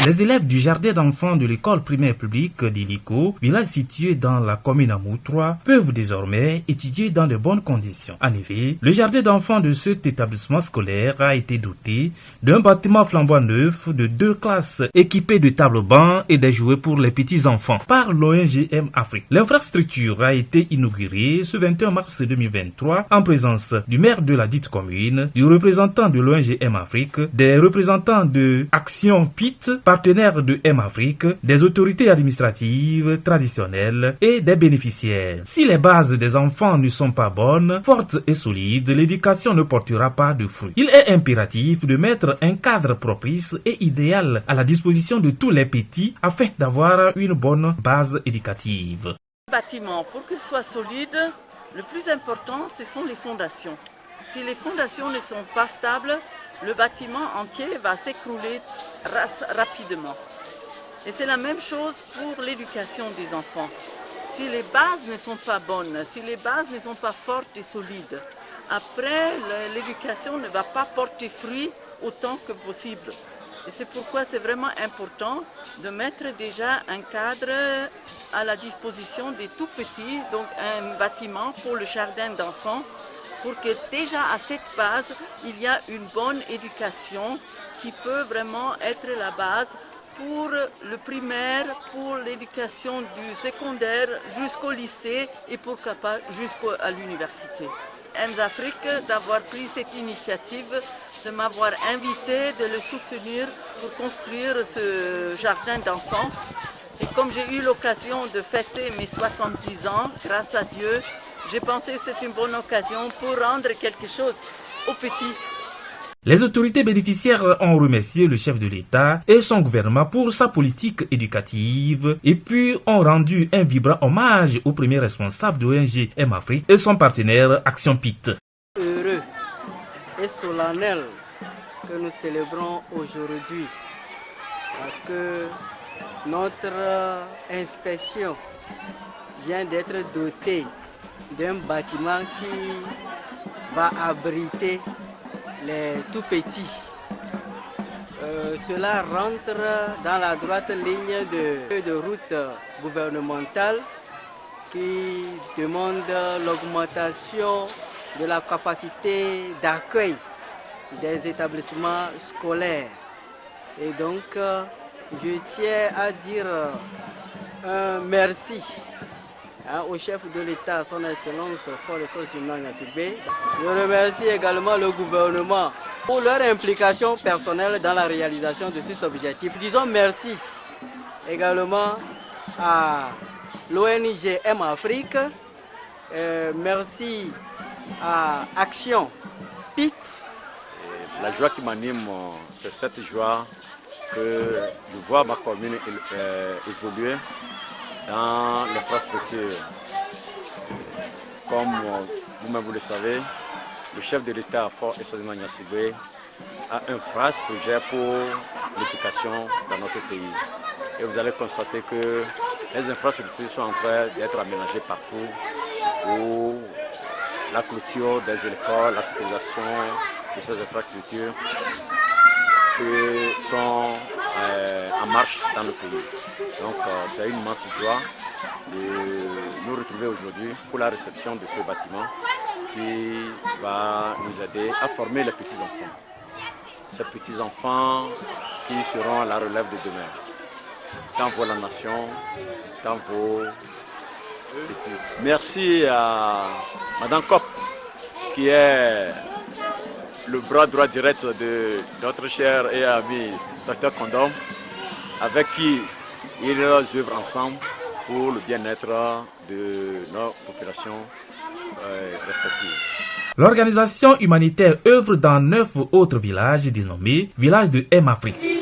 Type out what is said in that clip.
Les élèves du jardin d'enfants de l'école primaire publique d'Iliko, village situé dans la commune Amoutrois, peuvent désormais étudier dans de bonnes conditions. En effet, le jardin d'enfants de cet établissement scolaire a été doté d'un bâtiment flambant neuf de 2 classes équipées de tables-bancs et des jouets pour les petits-enfants par l'ONGM Afrique. L'infrastructure a été inaugurée ce 21 mars 2023 en présence du maire de la dite commune, du représentant de l'ONGM Afrique, des représentants de Action PIT, partenaires de M-Afrique, des autorités administratives traditionnelles et des bénéficiaires. Si les bases des enfants ne sont pas bonnes, fortes et solides, l'éducation ne portera pas de fruits. Il est impératif de mettre un cadre propice et idéal à la disposition de tous les petits afin d'avoir une bonne base éducative. Le bâtiment, pour qu'il soit solide, le plus important, ce sont les fondations. Si les fondations ne sont pas stables, le bâtiment entier va s'écrouler rapidement. Et c'est la même chose pour l'éducation des enfants. Si les bases ne sont pas bonnes, si les bases ne sont pas fortes et solides, après l'éducation ne va pas porter fruit autant que possible. Et c'est pourquoi c'est vraiment important de mettre déjà un cadre à la disposition des tout petits, donc un bâtiment pour le jardin d'enfants, pour que déjà à cette base, il y a une bonne éducation qui peut vraiment être la base pour le primaire, pour l'éducation du secondaire jusqu'au lycée et pourquoi pas jusqu'à l'université. M-Afrique d'avoir pris cette initiative, de m'avoir invité, de le soutenir pour construire ce jardin d'enfants. Et comme j'ai eu l'occasion de fêter mes 70 ans, grâce à Dieu, j'ai pensé que c'est une bonne occasion pour rendre quelque chose aux petits. Les autorités bénéficiaires ont remercié le chef de l'État et son gouvernement pour sa politique éducative et puis ont rendu un vibrant hommage au premier responsable de l'ONG M-Afrique et son partenaire Action PIT. Heureux et solennel que nous célébrons aujourd'hui parce que notre inspection vient d'être dotée d'un bâtiment qui va abriter les tout petits. Cela rentre dans la droite ligne de route gouvernementale qui demande l'augmentation de la capacité d'accueil des établissements scolaires. Et donc, je tiens à dire un merci au chef de l'État, son Excellence Fort-de-Sceaux Nyasigbe. Je remercie également le gouvernement pour leur implication personnelle dans la réalisation de cet objectif. Disons merci également à l'ONG M-Afrique, merci à Action PIT. La joie qui m'anime, c'est cette joie que de voir ma commune évoluer dans l'infrastructure. Comme vous-même vous le savez, le chef de l'État Fort-de-Sceaux Nyasigbe a un vaste projet pour l'éducation dans notre pays. Et vous allez constater que les infrastructures sont en train d'être aménagées partout, pour la clôture des écoles, la sécurisation de ces infrastructures qui sont en marche dans le pays. Donc c'est une immense joie de nous retrouver aujourd'hui pour la réception de ce bâtiment qui va nous aider à former les petits-enfants. Ces petits-enfants qui seront la relève de demain. Tant vaut la nation, tant vaut petits. Merci à Madame Kopp qui est le bras droit direct de notre cher et ami Dr Condom, avec qui ils œuvrent ensemble pour le bien-être de nos populations respectives. L'organisation humanitaire œuvre dans 9 autres villages dénommés Villages de M-Afrique.